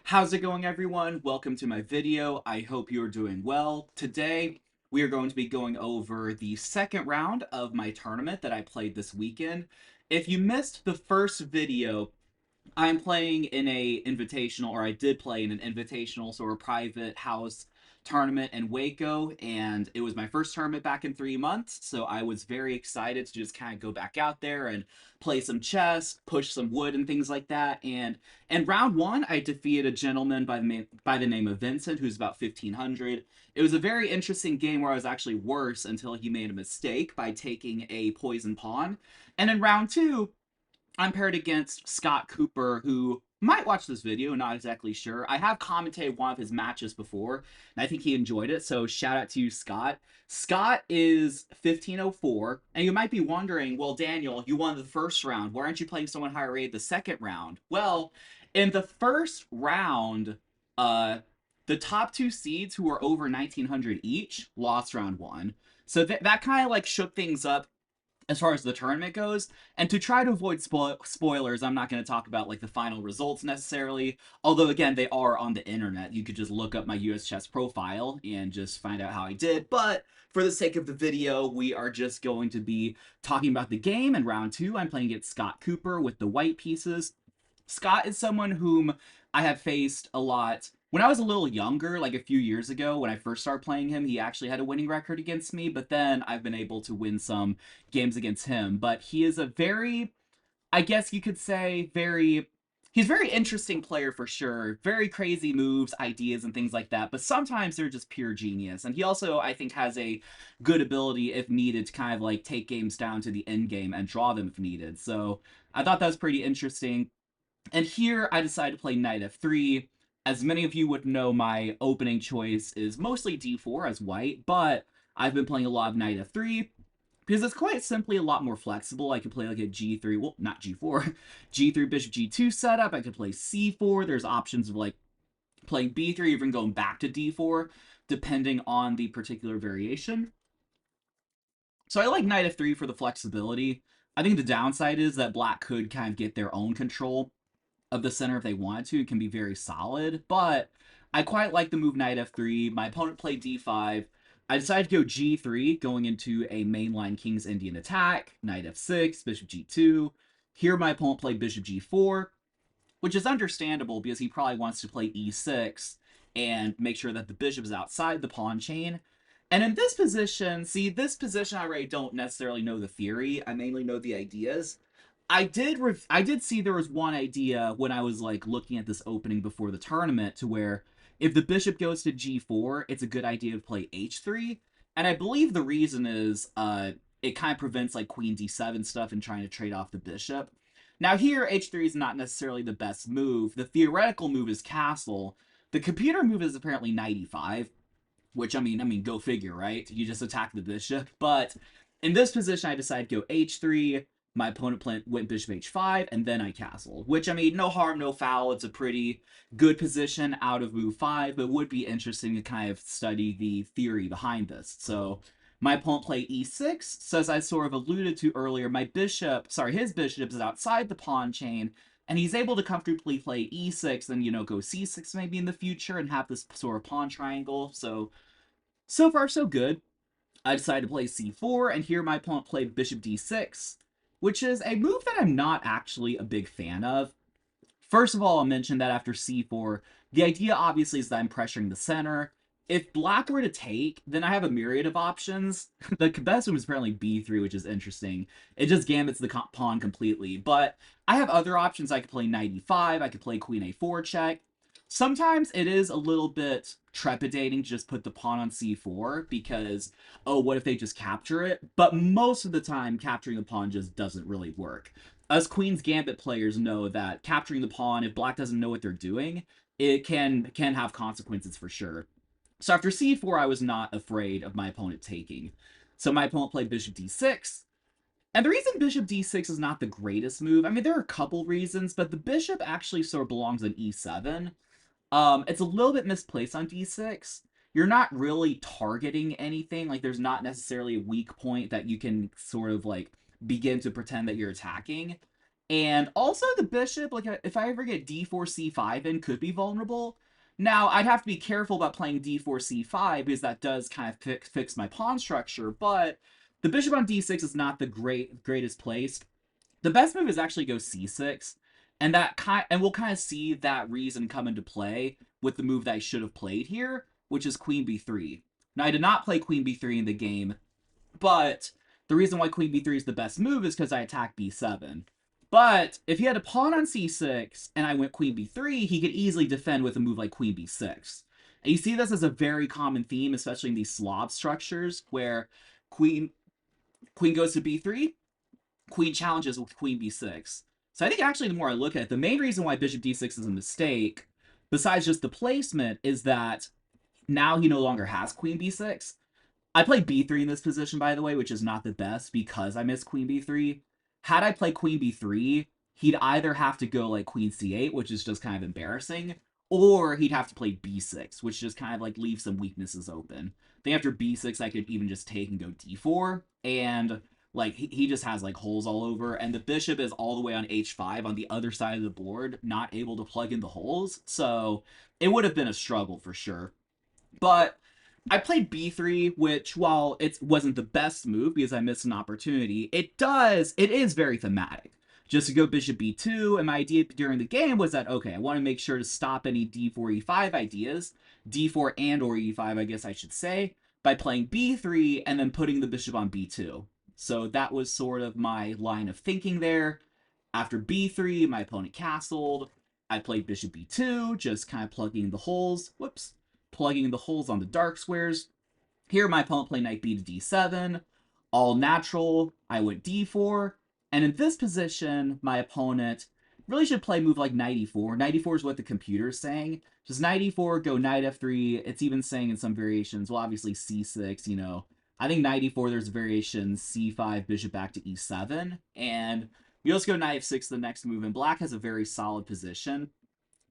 How's it going, everyone? Welcome to my video. I hope you're doing well. Today, we are going to be going over the second round of my tournament that I played this weekend. If you missed the first video, I'm playing in a invitational, or I did play in an invitational, sort of private house tournament in Waco, and it was my first tournament back in 3 months, so I was very excited to just kind of go back out there and play some chess, push some wood and things like that. And in round one, I defeated a gentleman by the name of Vincent, who's about 1500. It was a very interesting game where I was actually worse until he made a mistake by taking a poison pawn. And in round two, I'm paired against Scott Cooper, who might watch this video, not exactly sure. I have commentated one of his matches before, and I think he enjoyed it, so shout out to you, Scott. Scott is 1504, and you might be wondering, well, Daniel, you won the first round. Why aren't you playing someone higher rated the second round? Well, in the first round, uh, the top two seeds who were over 1900 each lost round one. So that kind of like shook things up as far as the tournament goes. And to try to avoid spoilers, I'm not going to talk about like the final results necessarily. Although again, they are on the internet. You could just look up my US chess profile and just find out how I did. But for the sake of the video, we are just going to be talking about the game. In round two, I'm playing against Scott Cooper with the white pieces. Scott is someone whom I have faced a lot. When I was a little younger, like a few years ago, when I first started playing him, he actually had a winning record against me, but then I've been able to win some games against him. But he is a very, I guess you could say, he's a very interesting player for sure. Very crazy moves, ideas, and things like that. But sometimes they're just pure genius. And he also, I think, has a good ability, if needed, to kind of like take games down to the end game and draw them if needed. So I thought that was pretty interesting. And here I decided to play knight f3. As many of you would know, my opening choice is mostly d4 as white, but I've been playing a lot of knight f3 because it's quite simply a lot more flexible. I could play like a g3, well, not g4, g3 bishop g2 setup. I could play c4. There's options of like playing b3, even going back to d4, depending on the particular variation. So I like knight f3 for the flexibility. I think the downside is that black could kind of get their own control of the center if they wanted to. It can be very solid, but I quite like the move knight f3. My opponent played d5. I decided to go g3, going into a mainline King's Indian attack, knight f6, bishop g2. Here my opponent played bishop g4, which is understandable because he probably wants to play e6 and make sure that the bishop is outside the pawn chain. And in this position, see, this position I really don't necessarily know the theory. I mainly know the ideas. I did see there was one idea when I was like looking at this opening before the tournament to where if the bishop goes to g4, it's a good idea to play h3. And I believe the reason is it kind of prevents like queen d7 stuff and trying to trade off the bishop. Now here h3 is not necessarily the best move. The theoretical move is castle. The computer move is apparently knight e5, which I mean, go figure, right? You just attack the bishop. But in this position, I decided to go h3. My opponent went bishop h5, and then I castled. Which, I mean, no harm, no foul. It's a pretty good position out of move 5, but it would be interesting to kind of study the theory behind this. So my opponent played e6. So as I sort of alluded to earlier, his bishop is outside the pawn chain, and he's able to comfortably play e6, then, go c6 maybe in the future and have this sort of pawn triangle. So far, so good. I decided to play c4, and here my opponent played bishop d6, which is a move that I'm not actually a big fan of. First of all, I'll mention that after c4, the idea obviously is that I'm pressuring the center. If black were to take, then I have a myriad of options. The best one is apparently b3, which is interesting. It just gambits the pawn completely. But I have other options. I could play knight e5, I could play queen a4 check. Sometimes it is a little bit trepidating to just put the pawn on c4 because, oh, what if they just capture it? But most of the time, capturing the pawn just doesn't really work. Us Queen's Gambit players know that capturing the pawn, if black doesn't know what they're doing, it can have consequences for sure. So after c4, I was not afraid of my opponent taking. So my opponent played bishop d6. And the reason bishop d6 is not the greatest move, I mean, there are a couple reasons, but the bishop actually sort of belongs on e7. It's a little bit misplaced on d6. You're not really targeting anything. Like, there's not necessarily a weak point that you can sort of, like, begin to pretend that you're attacking. And also the bishop, like if I ever get d4 c5 in, could be vulnerable. Now, I'd have to be careful about playing d4 c5 because that does kind of fix my pawn structure, but the bishop on d6 is not the greatest place. The best move is actually go c6, and we'll kind of see that reason come into play with the move that I should have played here, which is queen b3. Now, I did not play queen b3 in the game, but the reason why queen b3 is the best move is because I attack b7. But if he had a pawn on c6 and I went queen b3, he could easily defend with a move like queen b6. And you see this as a very common theme, especially in these Slav structures, where queen queen goes to b3, queen challenges with queen b6. So I think actually the more I look at it, the main reason why bishop d6 is a mistake, besides just the placement, is that now he no longer has queen b6. I played b3 in this position, by the way, which is not the best because I missed queen b3. Had I played queen b3, he'd either have to go like queen c8, which is just kind of embarrassing, or he'd have to play b6, which just kind of like leaves some weaknesses open. Then after b6, I could even just take and go d4, and like he just has like holes all over, and the bishop is all the way on h5 on the other side of the board, not able to plug in the holes, so it would have been a struggle for sure. But I played b3, which while it wasn't the best move because I missed an opportunity, it is very thematic. Just to go bishop b2, and my idea during the game was that, okay, I want to make sure to stop any d4 e5 ideas, d4 and or e5, I guess I should say, by playing b3 and then putting the bishop on b2. So that was sort of my line of thinking there. After b3, my opponent castled. I played bishop b2, just kind of plugging the holes. Whoops. Plugging the holes on the dark squares. Here, my opponent played knight b to d7. All natural. I went d4. And in this position, my opponent really should play a move like knight e4. Knight e4 is what the computer is saying. Just knight e4, go knight f3. It's even saying in some variations, well, obviously c6, you know. I think knight e4, there's variations c5, bishop back to e7. And we also go knight f6, the next move. And black has a very solid position.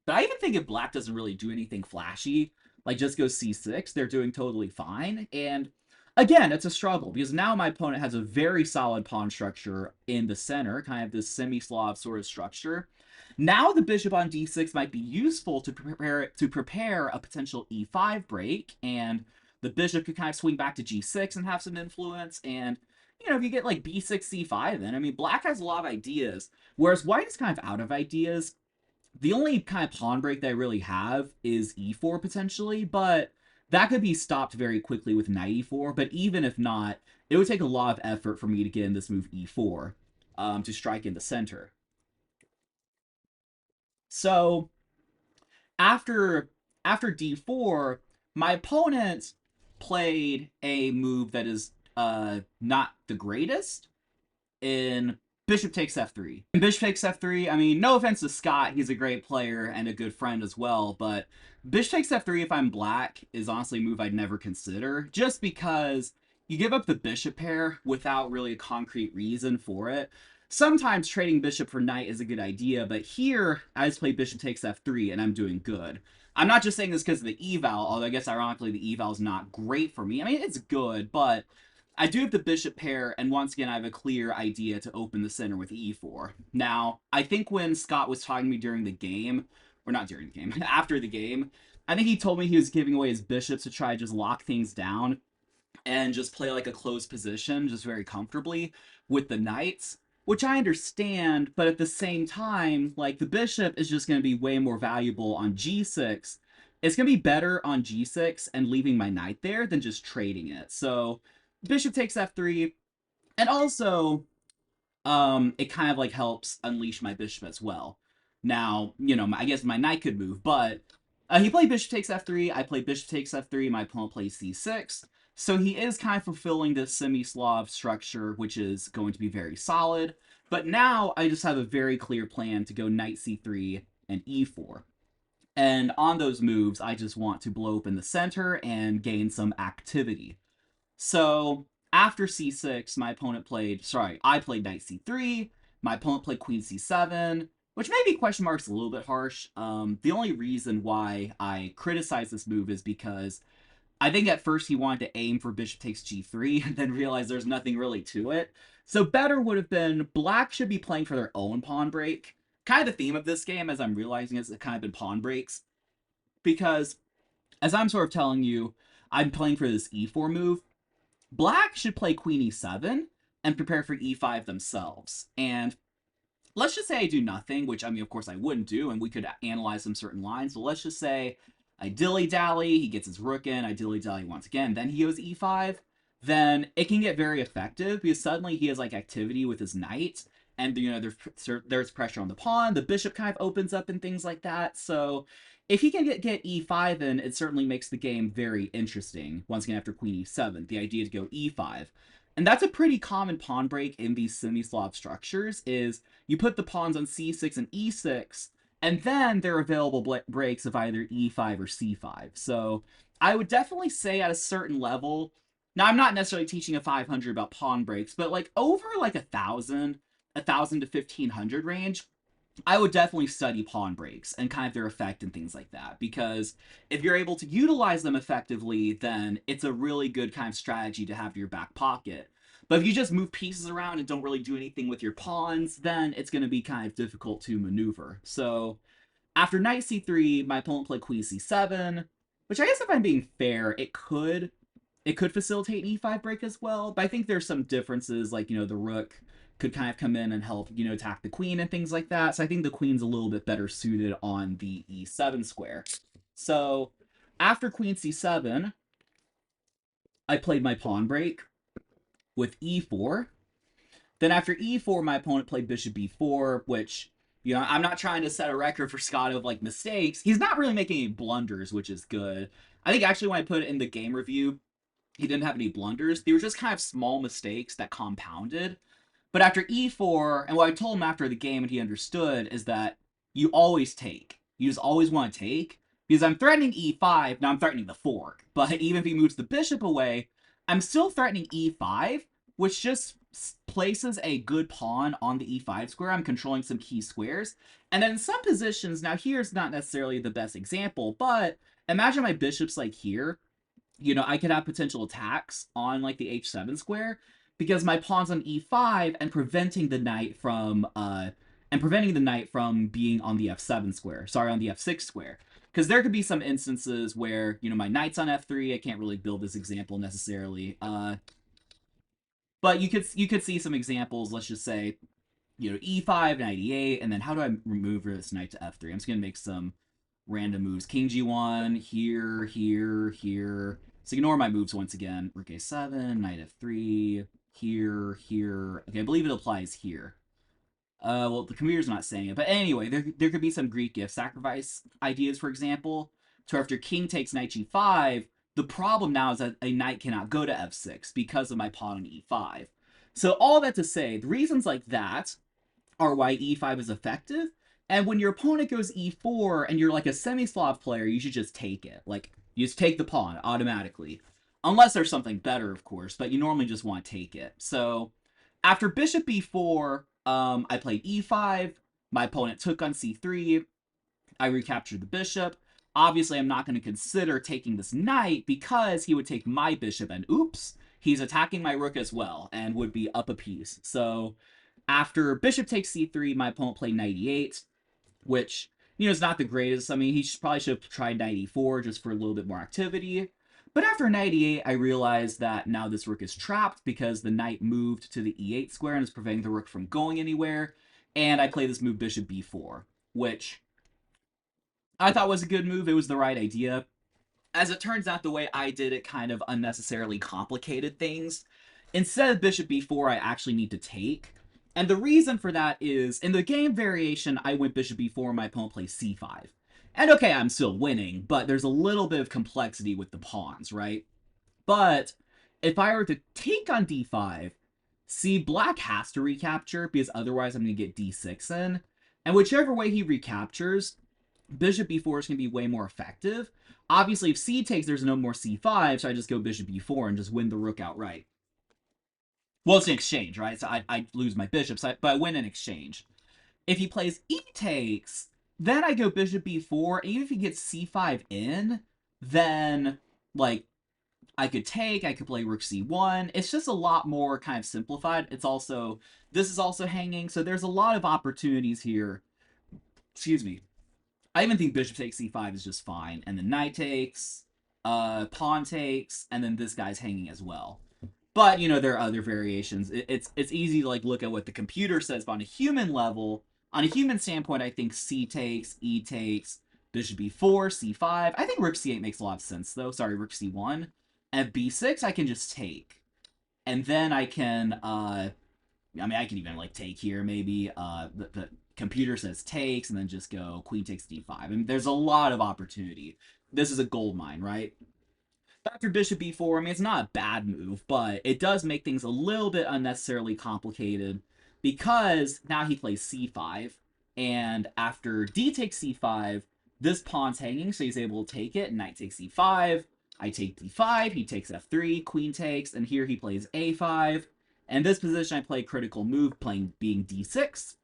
But I even think if black doesn't really do anything flashy, like just go c6, they're doing totally fine. And again, it's a struggle because now my opponent has a very solid pawn structure in the center, kind of this semi-Slav sort of structure. Now the bishop on d6 might be useful to prepare a potential e5 break, and the bishop could kind of swing back to g6 and have some influence. And you know, if you get like b6, c5, then I mean, black has a lot of ideas, whereas white is kind of out of ideas. The only kind of pawn break that I really have is e4 potentially, but that could be stopped very quickly with knight e4. But even if not, it would take a lot of effort for me to get in this move e4 to strike in the center. So after d4, my opponent played a move that is not the greatest in bishop takes f3. In bishop takes f3, I mean, no offense to Scott, he's a great player and a good friend as well, but bishop takes f3 if I'm black is honestly a move I'd never consider, just because you give up the bishop pair without really a concrete reason for it. Sometimes trading bishop for knight is a good idea, but here I just play bishop takes f3 and I'm doing good. I'm not just saying this because of the eval, although I guess ironically the eval is not great for me. I mean, it's good, but I do have the bishop pair, and once again, I have a clear idea to open the center with e4. Now, I think when Scott was talking to me during the game, or not during the game, after the game, I think he told me he was giving away his bishops to try to just lock things down and just play like a closed position, just very comfortably with the knights, which I understand, but at the same time, like the bishop is just going to be way more valuable on g6. It's going to be better on g6 and leaving my knight there than just trading it. So bishop takes f3, and also it kind of like helps unleash my bishop as well. Now, you know, I guess my knight could move, but he played bishop takes f3, I played bishop takes f3, my opponent plays c6. So he is kind of fulfilling this semi-Slav structure, which is going to be very solid. But now I just have a very clear plan to go knight c3 and e4. And on those moves, I just want to blow open the center and gain some activity. So after c6, I played knight c3, my opponent played queen c7, which maybe question marks a little bit harsh. The only reason why I criticize this move is because I think at first he wanted to aim for bishop takes g3 and then realized there's nothing really to it. So better would have been black should be playing for their own pawn break. Kind of the theme of this game, as I'm realizing, is it kind of been pawn breaks. Because, as I'm sort of telling you, I'm playing for this e4 move. Black should play queen e7 and prepare for e5 themselves. And let's just say I do nothing, which I mean, of course, I wouldn't do, and we could analyze some certain lines. But let's just say I dilly dally, he gets his rook in, I dilly dally once again, then he goes e5. Then it can get very effective because suddenly he has like activity with his knight, and there's pressure on the pawn. The bishop kind of opens up and things like that. So if he can get e5 in, it certainly makes the game very interesting. Once again, after queen e7, the idea to go e5. And that's a pretty common pawn break in these semi-Slav structures, is you put the pawns on c6 and e6, and then there are available breaks of either e5 or c5. So I would definitely say at a certain level, now I'm not necessarily teaching a 500 about pawn breaks, but like over like 1,000 to 1,500 range, I would definitely study pawn breaks and kind of their effect and things like that, because if you're able to utilize them effectively, then it's a really good kind of strategy to have in your back pocket. But if you just move pieces around and don't really do anything with your pawns, then it's going to be kind of difficult to maneuver. So after knight c3, my opponent played queen c7, which I guess if I'm being fair, it could facilitate an e5 break as well, but I think there's some differences, like, the rook could kind of come in and help, attack the queen and things like that. So I think the queen's a little bit better suited on the e7 square. So after queen c7, I played my pawn break with e4. Then after e4, my opponent played bishop b4, which, I'm not trying to set a record for Scott of, like, mistakes. He's not really making any blunders, which is good. I think actually when I put it in the game review, he didn't have any blunders. They were just kind of small mistakes that compounded. But after e4, and what I told him after the game and he understood, is that you always take. You just always want to take. Because I'm threatening e5, now I'm threatening the fork. But even if he moves the bishop away, I'm still threatening e5, which just places a good pawn on the e5 square. I'm controlling some key squares. And then in some positions, now here's not necessarily the best example, but imagine my bishop's like here. I could have potential attacks on like the h7 square because my pawn's on e5 and preventing the knight from being on the f7 square. Sorry, on the f6 square. Because there could be some instances where, my knight's on f3. I can't really build this example necessarily. But you could see some examples. Let's just say, e5, knight e8, and then how do I remove this knight to f3? I'm just going to make some random moves. King g1, here, here, here. So ignore my moves once again. Rook a7, knight f3, here, here. Okay, I believe it applies here. Well, the computer's not saying it. But anyway, there could be some Greek gift sacrifice ideas, for example. So after king takes knight g5, the problem now is that a knight cannot go to f6 because of my pawn on e5. So all that to say, the reasons like that are why e5 is effective. And when your opponent goes e4 and you're like a semi-Slav player, you should just take it. Like, you just take the pawn automatically. Unless there's something better, of course, but you normally just want to take it. So after bishop b4, I played e5. My opponent took on c3. I recaptured the bishop. Obviously, I'm not going to consider taking this knight because he would take my bishop, and oops, he's attacking my rook as well and would be up a piece. So after bishop takes c3, my opponent played knight e8, which, is not the greatest. I mean, he probably should have tried knight e4 just for a little bit more activity. But after knight e8, I realized that now this rook is trapped because the knight moved to the e8 square and is preventing the rook from going anywhere. And I play this move bishop b4, which I thought was a good move. It was the right idea. As it turns out, the way I did it kind of unnecessarily complicated things. Instead of bishop b4, I actually need to take. And the reason for that is, in the game variation, I went bishop b4, my opponent plays c5. And okay, I'm still winning, but there's a little bit of complexity with the pawns, right? But if I were to take on d5, see, black has to recapture, because otherwise I'm going to get d6 in. And whichever way he recaptures, bishop b4 is going to be way more effective. Obviously, if c takes, there's no more c5, so I just go bishop b4 and just win the rook outright. Well, it's an exchange, right? So I lose my bishop, but I win in exchange. If he plays e takes, then I go bishop b4, and even if he gets c5 in, then, like, I could take, I could play rook c1. It's just a lot more kind of simplified. It's also, this is also hanging, so there's a lot of opportunities here. Excuse me. I even think bishop takes c5 is just fine. And then knight takes, pawn takes, and then this guy's hanging as well. But, you know, there are other variations. It's easy to, like, look at what the computer says, but on a human level, on a human standpoint, I think c takes, e takes, bishop b4, c5. I think rook c8 makes a lot of sense, though. Sorry, rook c1. At b6, I can just take. And then I can, I mean, I can even, like, take here, maybe. The computer says takes, and then just go queen takes d5. I mean, there's a lot of opportunity. This is a gold mine, right? After bishop b4, I mean, it's not a bad move, but it does make things a little bit unnecessarily complicated because now he plays c5, and after d takes c5, this pawn's hanging, so he's able to take it, and knight takes c5, I take d5, he takes f3, queen takes, and here he plays a5. And this position, I play critical move, being d6,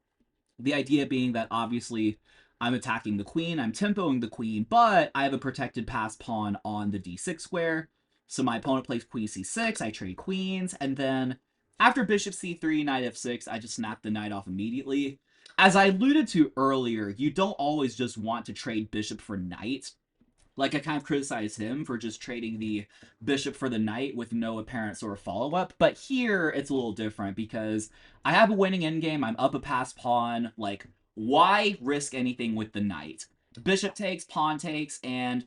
the idea being that obviously I'm attacking the queen, I'm tempoing the queen, but I have a protected pass pawn on the d6 square. So my opponent plays queen c6, I trade queens, and then after bishop c3, knight f6, I just snap the knight off immediately. As I alluded to earlier, you don't always just want to trade bishop for knight. Like, I kind of criticize him for just trading the bishop for the knight with no apparent sort of follow-up, but here it's a little different because I have a winning endgame, I'm up a passed pawn, like, why risk anything with the knight? Bishop takes, pawn takes, and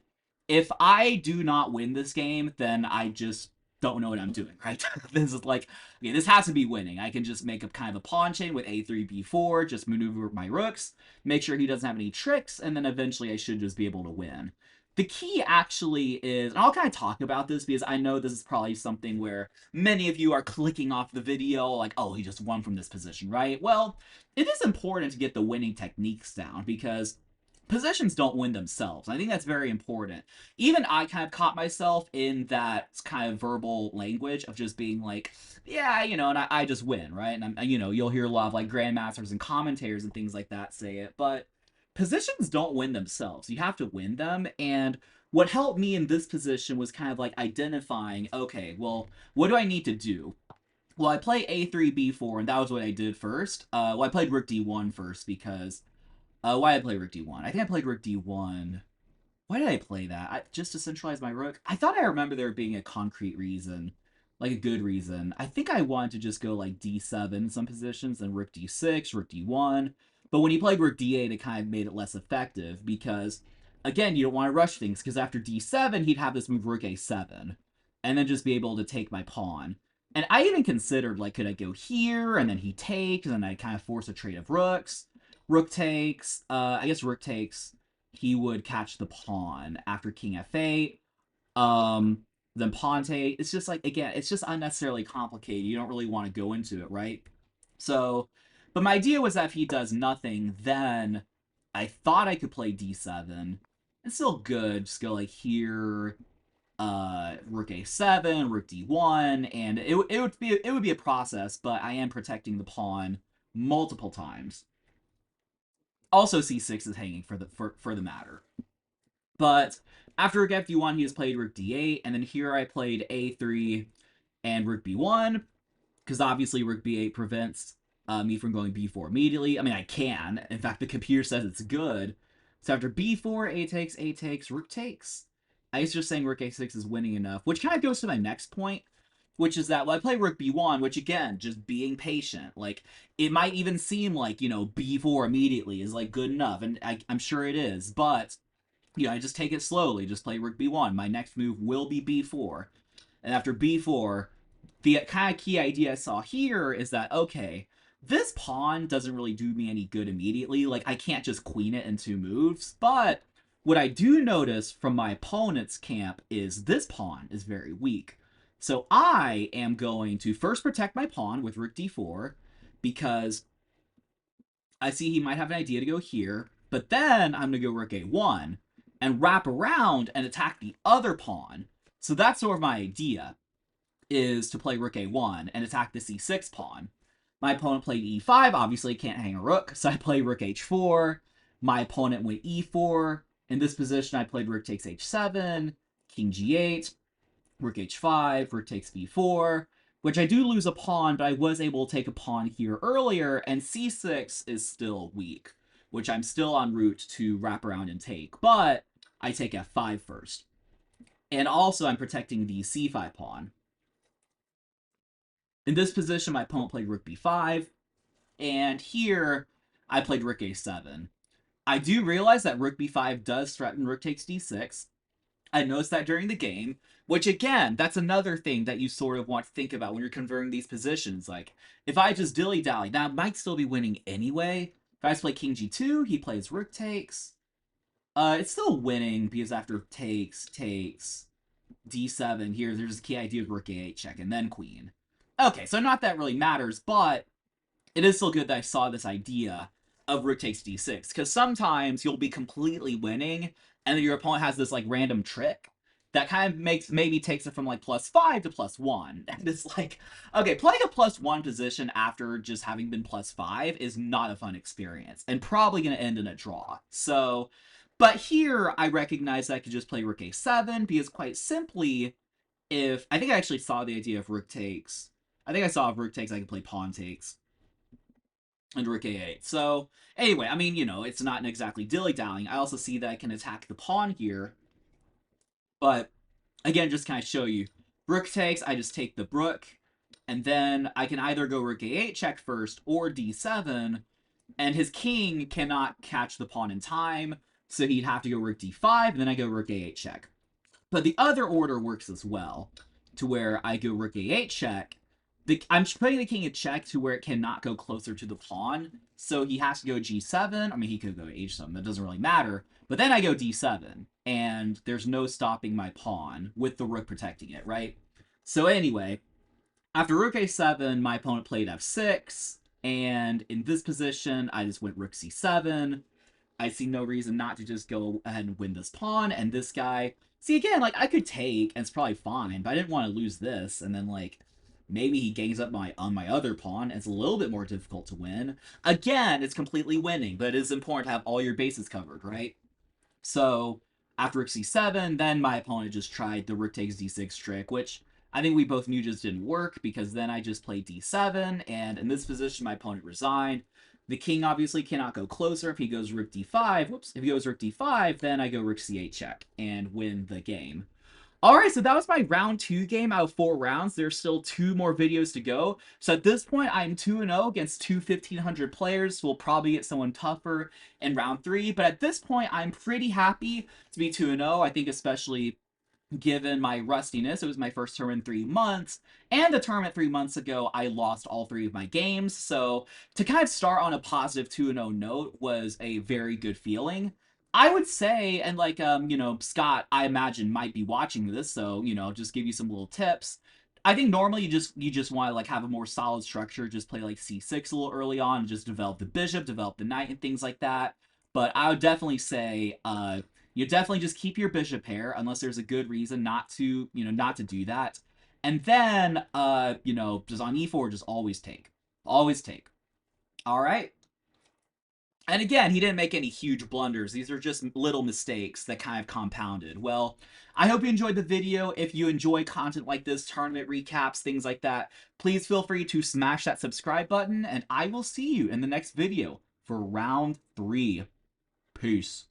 if I do not win this game, then I just don't know what I'm doing, right? This is like, okay, this has to be winning. I can just make a kind of a pawn chain with a3, b4, just maneuver my rooks, make sure he doesn't have any tricks, and then eventually I should just be able to win. The key actually is, and I'll kind of talk about this because I know this is probably something where many of you are clicking off the video like, oh, he just won from this position, right? Well, it is important to get the winning techniques down because positions don't win themselves. I think that's very important. Even I kind of caught myself in that kind of verbal language of just being like, yeah, you know, and I just win, right? And you know, you'll hear a lot of like grandmasters and commentators and things like that say it, but positions don't win themselves. You have to win them. And what helped me in this position was kind of like identifying, okay, well, what do I need to do? Well, I play a3, b4, and that was what I did first. Well, I played rook d1 first because why did I play rook d1? I think I played rook d1. Why did I play that? Just to centralize my rook? I thought I remember there being a concrete reason, like a good reason. I think I wanted to just go like d7 in some positions, then rook d6, rook d1. But when he played rook d8, it kind of made it less effective because, again, you don't want to rush things because after d7, he'd have this move rook a7 and then just be able to take my pawn. And I even considered, like, could I go here and then he takes and then I kind of force a trade of rooks? Rook takes, I guess rook takes, he would catch the pawn after king f8. Then pawn take. It's just like, again, it's just unnecessarily complicated. You don't really want to go into it, right? So, but my idea was that if he does nothing, then I thought I could play d7. It's still good. Just go like here, rook a7, rook d1, and it would be a process, but I am protecting the pawn multiple times. Also, c6 is hanging for the matter. But after rook f d1, he has played rook d8, and then here I played a3 and rook b1, because obviously rook b8 prevents me from going b4 immediately. I mean, I can. In fact, the computer says it's good. So after b4, a takes, rook takes. I was just saying rook a6 is winning enough, which kind of goes to my next point, which is that, well, I play rook b1, which again, just being patient. Like, it might even seem like, you know, b4 immediately is like good enough, and I'm sure it is, but you know, I just take it slowly, just play rook b1. My next move will be b4. And after b4, the kind of key idea I saw here is that, okay, this pawn doesn't really do me any good immediately. Like, I can't just queen it in 2 moves. But what I do notice from my opponent's camp is this pawn is very weak. So I am going to first protect my pawn with rook d4 because I see he might have an idea to go here. But then I'm going to go rook a1 and wrap around and attack the other pawn. So that's sort of my idea, is to play rook a1 and attack the c6 pawn. My opponent played e5, obviously can't hang a rook, so I play rook h4. My opponent went e4. In this position, I played rook takes h7, king g8. Rook h5, rook takes b4, which I do lose a pawn, but I was able to take a pawn here earlier, and c6 is still weak, which I'm still en route to wrap around and take, but I take f5 first. And also, I'm protecting the c5 pawn. In this position, my opponent played rook b5, and here, I played rook a7. I do realize that rook b5 does threaten rook takes d6. I noticed that during the game, which again, that's another thing that you sort of want to think about when you're converting these positions. Like, if I just dilly-dally, that might still be winning anyway. If I just play king g2, he plays rook takes. It's still winning because after takes, d7, here, there's a key idea of rook a8 check, and then queen. Okay, so not that really matters, but it is still good that I saw this idea of rook takes d6, because sometimes you'll be completely winning, and then your opponent has this like random trick that kind of maybe takes it from like +5 to +1. And it's like, okay, playing a +1 position after just having been +5 is not a fun experience, and probably going to end in a draw. So, but here I recognize that I could just play rook a7, because quite simply, if I think I actually saw the idea of rook takes. I think I saw if rook takes I could play pawn takes and rook a8. So anyway, I mean, it's not exactly dilly-dallying. I also see that I can attack the pawn here. But again, just kind of show you. Rook takes, I just take the rook. And then I can either go rook a8 check first or d7. And his king cannot catch the pawn in time. So he'd have to go rook d5, and then I go rook a8 check. But the other order works as well, to where I go rook a8 check. I'm putting the king in check to where it cannot go closer to the pawn, so he has to go g7. I mean, he could go h7, that doesn't really matter. But then I go d7, and there's no stopping my pawn with the rook protecting it, right? So anyway, after rook a7, my opponent played f6, and in this position, I just went rook c7. I see no reason not to just go ahead and win this pawn, and this guy... See, again, like, I could take, and it's probably fine, but I didn't want to lose this, and then, like, maybe he gangs up on my other pawn, and it's a little bit more difficult to win. Again, it's completely winning, but it is important to have all your bases covered, right? So, after rook c7, then my opponent just tried the rook takes d6 trick, which I think we both knew just didn't work, because then I just played d7, and in this position, my opponent resigned. The king obviously cannot go closer. If he goes rook d5, whoops, if he goes rook d5, then I go rook c8 check and win the game. All right, so that was my round 2 game out of 4 rounds. There's still 2 more videos to go. So at this point, I'm 2-0 against two 1,500 players. We'll probably get someone tougher in round 3. But at this point, I'm pretty happy to be 2-0. I think especially given my rustiness. It was my first tournament in 3 months, and the tournament 3 months ago, I lost all 3 of my games. So to kind of start on a positive 2-0 note was a very good feeling. I would say, and like, Scott, I imagine, might be watching this, so, just give you some little tips. I think normally you just want to like have a more solid structure, just play like c6 a little early on, and just develop the bishop, develop the knight, and things like that. But I would definitely say, you definitely just keep your bishop pair unless there's a good reason not to, not to do that. And then, just on e4, just always take. Always take. All right. And again, he didn't make any huge blunders. These are just little mistakes that kind of compounded. Well, I hope you enjoyed the video. If you enjoy content like this, tournament recaps, things like that, please feel free to smash that subscribe button, and I will see you in the next video for round 3. Peace.